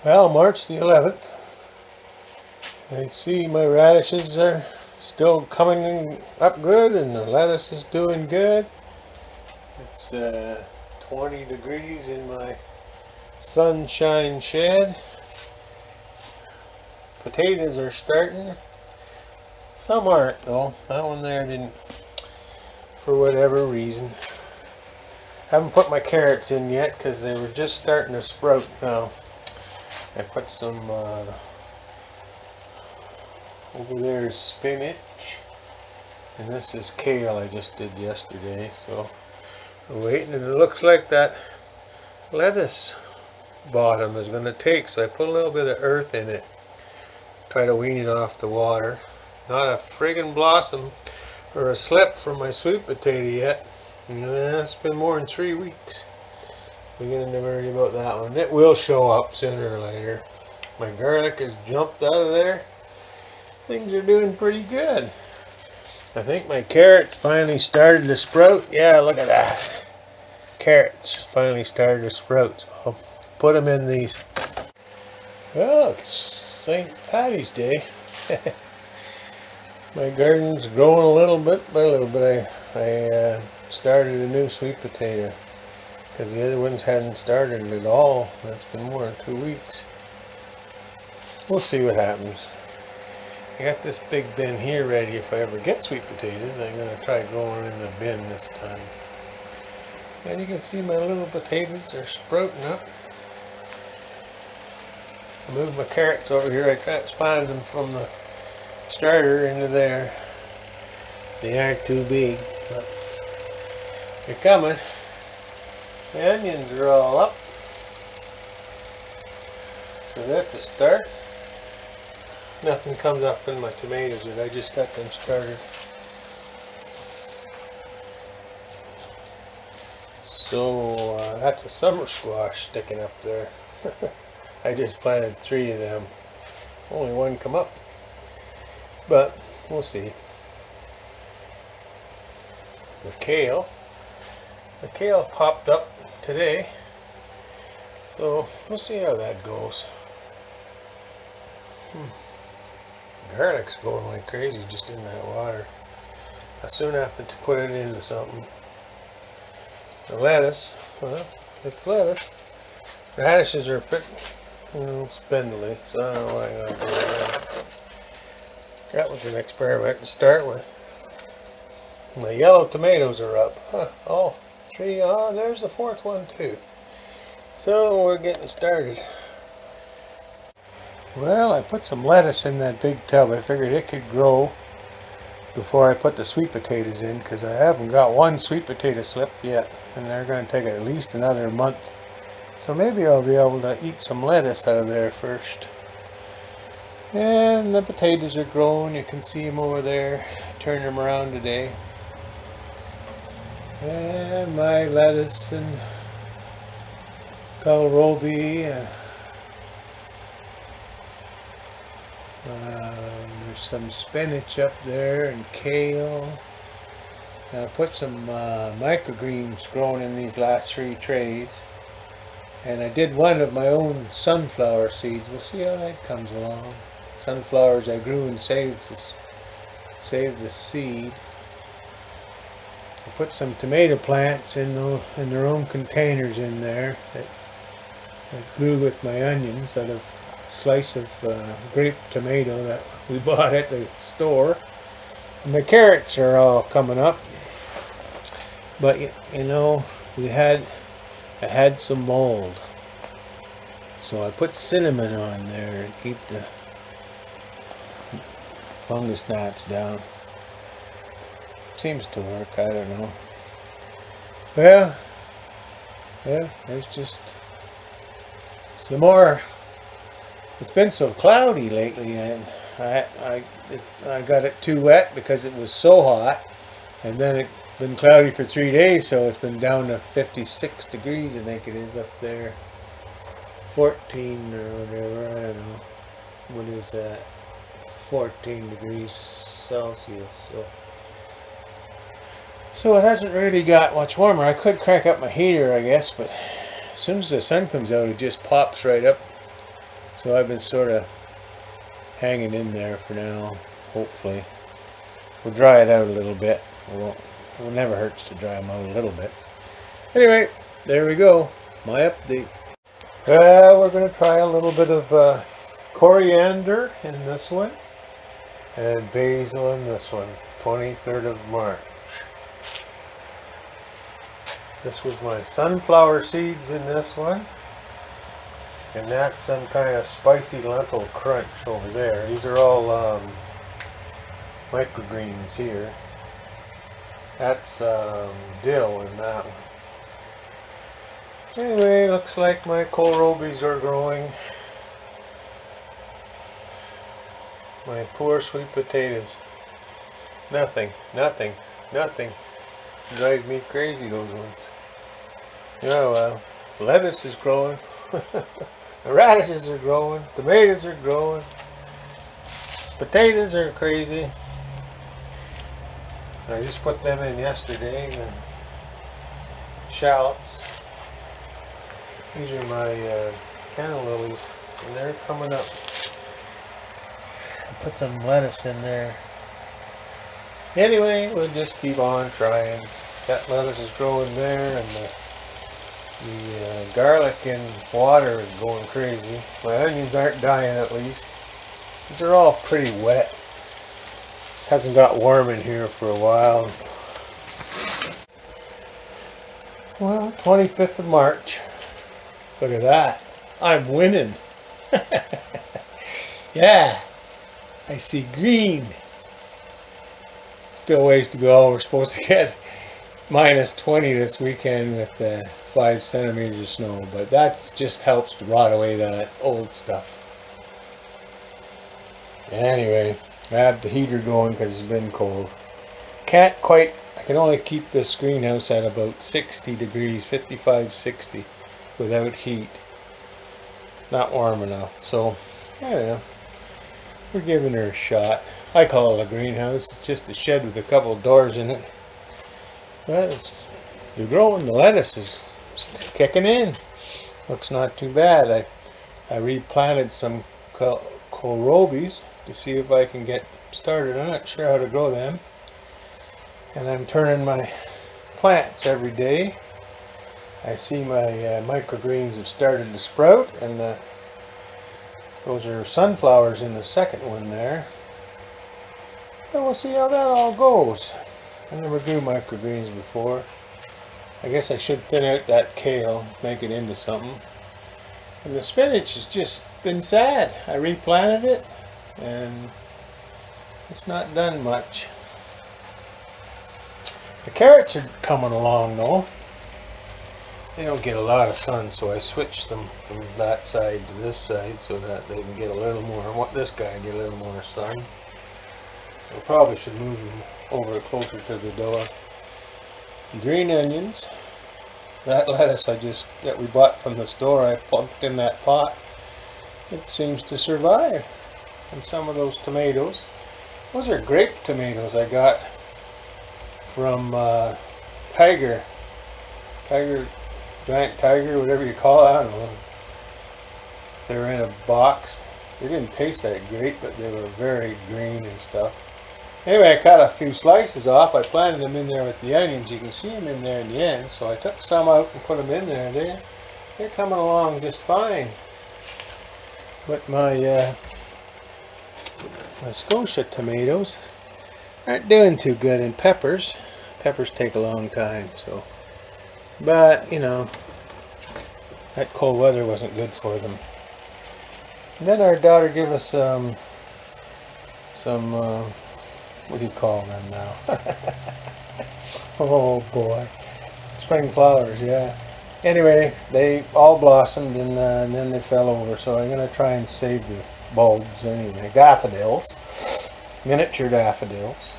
Well, March the 11th. I see my radishes are still coming up good and the lettuce is doing good. It's 20 degrees in my sunshine shed. Potatoes are starting. Some aren't though. That one there didn't, for whatever reason. Haven't put my carrots in yet because they were just starting to sprout now. I put some over there is spinach, and this is kale I just did yesterday, so we're waiting, and it looks like that lettuce bottom is going to take, so I put a little bit of earth in it, try to wean it off the water. Not a friggin' blossom or a slip from my sweet potato yet. It's been more than 3 weeks. Beginning to worry about that one. It will show up sooner or later. My garlic has jumped out of there. Things are doing pretty good. I think my carrots finally started to sprout. Yeah, look at that. Carrots finally started to sprout. So I'll put them in these. Well, it's St. Patty's Day. My garden's growing a little bit by little bit. I started a new sweet potato because the other ones hadn't started at all. That's been more than 2 weeks. We'll see what happens. I got this big bin here ready if I ever get sweet potatoes. I'm going to try growing in the bin this time. And you can see my little potatoes are sprouting up. I moved my carrots over here. I transplanted them from the starter into there. They aren't too big, but they're coming. The onions are all up. So that's a start. Nothing comes up in my tomatoes yet. I just got them started. So that's a summer squash sticking up there. I just planted 3 of them. Only one come up. But we'll see. The kale popped up today. So we'll see how that goes. Garlic's going like crazy just in that water. I soon have to put it into something. The lettuce, well, it's lettuce. Radishes are a bit, spindly, so I don't know what I'm going to do with that. That was an experiment to start with. My yellow tomatoes are up. All 3. There's the 4th one too. So we're getting started. Well, I put some lettuce in that big tub. I figured it could grow before I put the sweet potatoes in, because I haven't got one sweet potato slip yet, and they're going to take at least another month. So maybe I'll be able to eat some lettuce out of there first. And the potatoes are growing. You can see them over there. Turn them around today. And my lettuce and kohlrabi. There's some spinach up there and kale. I put some microgreens growing in these last 3 trays. And I did one of my own sunflower seeds. We'll see how that comes along. Sunflowers I grew and saved the seed. I put some tomato plants in their own containers in there that I grew with my onions out of a slice of grape tomato that we bought at the store. And the carrots are all coming up, but I had some mold, so I put cinnamon on there to keep the fungus gnats down. Seems to work, I don't know. Well, yeah, there's just some more. It's been so cloudy lately, and I got it too wet because it was so hot, and then it's been cloudy for 3 days, so it's been down to 56 degrees, I think it is up there. 14 or whatever, I don't know. What is that? 14 degrees Celsius. So it hasn't really got much warmer. I could crank up my heater, I guess, but as soon as the sun comes out, it just pops right up. So I've been sort of hanging in there for now, hopefully. We'll dry it out a little bit. It never hurts to dry them out a little bit. Anyway, there we go. My update. We're going to try a little bit of coriander in this one. And basil in this one. 23rd of March. This was my sunflower seeds in this one. And that's some kind of spicy lentil crunch over there. These are all microgreens here. That's dill in that one. Anyway, looks like my kohlrabies are growing. My poor sweet potatoes. Nothing. Drives me crazy, those ones. Oh well. Lettuce is growing. The radishes are growing. Tomatoes are growing. Potatoes are crazy. I just put them in yesterday. And shallots. These are my canna lilies, and they're coming up. I put some lettuce in there. Anyway, we'll just keep on trying. That lettuce is growing there, and the garlic and water is going crazy. My onions aren't dying, at least. These are all pretty wet. Hasn't got warm in here for a while. Well, 25th of March. Look at that. I'm winning. Yeah. I see green. Still ways to go. We're supposed to get -20 this weekend with 5 centimeters of snow, but that just helps to rot away that old stuff. Anyway, I have the heater going because it's been cold. Can't quite, I can only keep this greenhouse at about 60 degrees, 55, 60, without heat. Not warm enough, so I don't know. We're giving her a shot. I call it a greenhouse. It's just a shed with a couple of doors in it. But they're growing. The lettuce is kicking in. Looks not too bad. I replanted some kohlrabies to see if I can get started. I'm not sure how to grow them. And I'm turning my plants every day. I see my microgreens have started to sprout, and those are sunflowers in the second one there. And we'll see how that all goes. I never grew microgreens before. I guess I should thin out that kale, make it into something. And the spinach has just been sad. I replanted it, and it's not done much. The carrots are coming along though. They don't get a lot of sun, so I switched them from that side to this side so that they can get a little more. I want this guy to get a little more sun. I probably should move them over closer to the door. Green onions. That lettuce that we bought from the store, I plunked in that pot. It seems to survive. And some of those tomatoes. Those are grape tomatoes I got from Giant Tiger, whatever you call it, I don't know. They were in a box. They didn't taste that great, but they were very green and stuff. Anyway, I cut a few slices off. I planted them in there with the onions. You can see them in there in the end. So I took some out and put them in there. They're coming along just fine. But my Scotia tomatoes aren't doing too good. And peppers take a long time. So. But, you know, that cold weather wasn't good for them. And then our daughter gave us some what do you call them now? Oh boy. Spring flowers, yeah. Anyway, they all blossomed, and then they fell over, so I'm going to try and save the bulbs anyway. Daffodils. Miniature daffodils.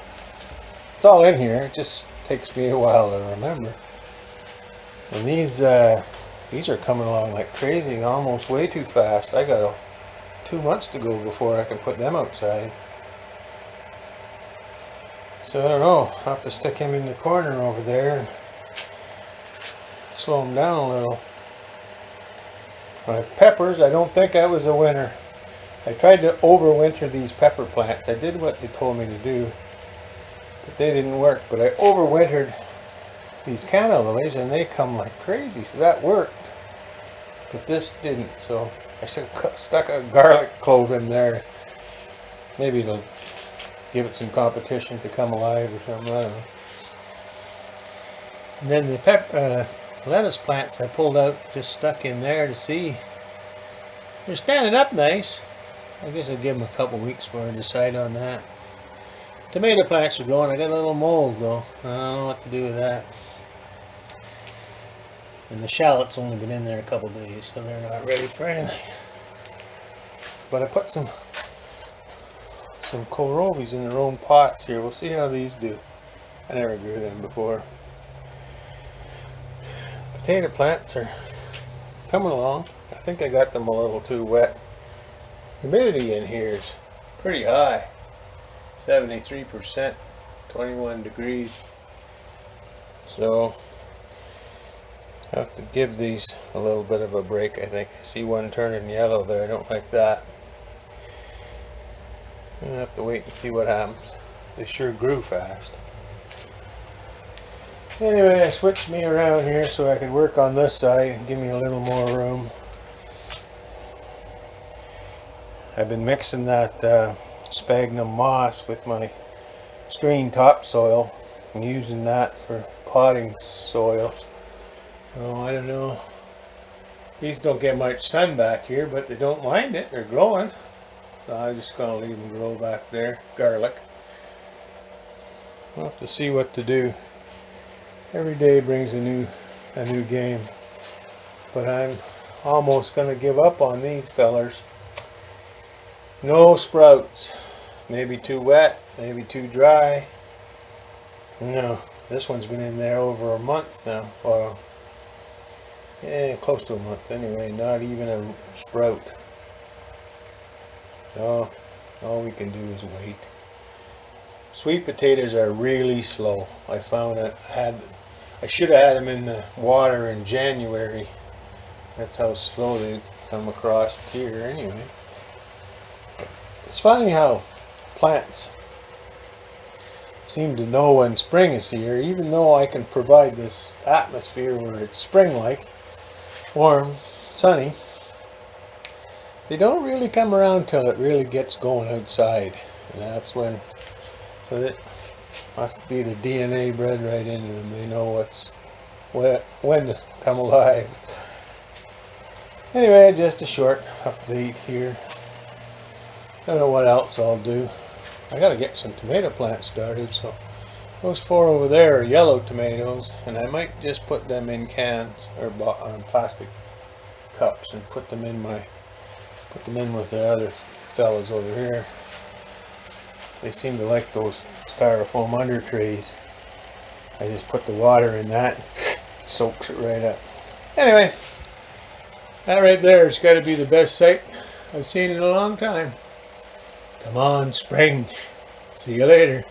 It's all in here. It just takes me a while to remember. And these are coming along like crazy, almost way too fast. I got 2 months to go before I can put them outside. So I don't know, I'll have to stick him in the corner over there and slow him down a little. My peppers, I don't think I was a winner. I tried to overwinter these pepper plants. I did what they told me to do, but they didn't work. But I overwintered these canna lilies and they come like crazy, so that worked. But this didn't, so I stuck a garlic clove in there. Maybe it'll give it some competition to come alive or something, I don't know. And then the lettuce plants I pulled out, just stuck in there to see. They're standing up nice. I guess I'll give them a couple weeks before I decide on that. Tomato plants are growing. I got a little mold though. I don't know what to do with that. And the shallots only been in there a couple days, so they're not ready for anything. But I put some kohlrabies in their own pots here. We'll see how these do. I never grew them before. Potato plants are coming along. I think I got them a little too wet. Humidity in here is pretty high. 73%, 21 degrees. So I have to give these a little bit of a break, I think. I see one turning yellow there. I don't like that. I have to wait and see what happens. They sure grew fast. Anyway, I switched me around here so I could work on this side and give me a little more room. I've been mixing that sphagnum moss with my screen topsoil and using that for potting soil. So I don't know. These don't get much sun back here, but they don't mind it. They're growing. So I'm just going to leave them grow back there. Garlic. I'll have to see what to do. Every day brings a new game. But I'm almost going to give up on these fellers. No sprouts. Maybe too wet, maybe too dry. No, this one's been in there over a month now. Well, yeah, close to a month anyway. Not even a sprout. So all we can do is wait. Sweet potatoes are really slow. I found I should have had them in the water in January. That's how slow they come across here anyway. It's funny how plants seem to know when spring is here, even though I can provide this atmosphere where it's spring-like, warm, sunny. They don't really come around till it really gets going outside, and that's when. So that must be the DNA bred right into them. They know when to come alive. Anyway, just a short update here. I don't know what else I'll do. I gotta get some tomato plants started, so those 4 over there are yellow tomatoes, and I might just put them in cans or plastic cups and put them in with the other fellas over here. They seem to like those styrofoam under trays. I just put the water in that, soaks it right up. Anyway, that right there has got to be the best sight I've seen in a long time. Come on, spring. See you later.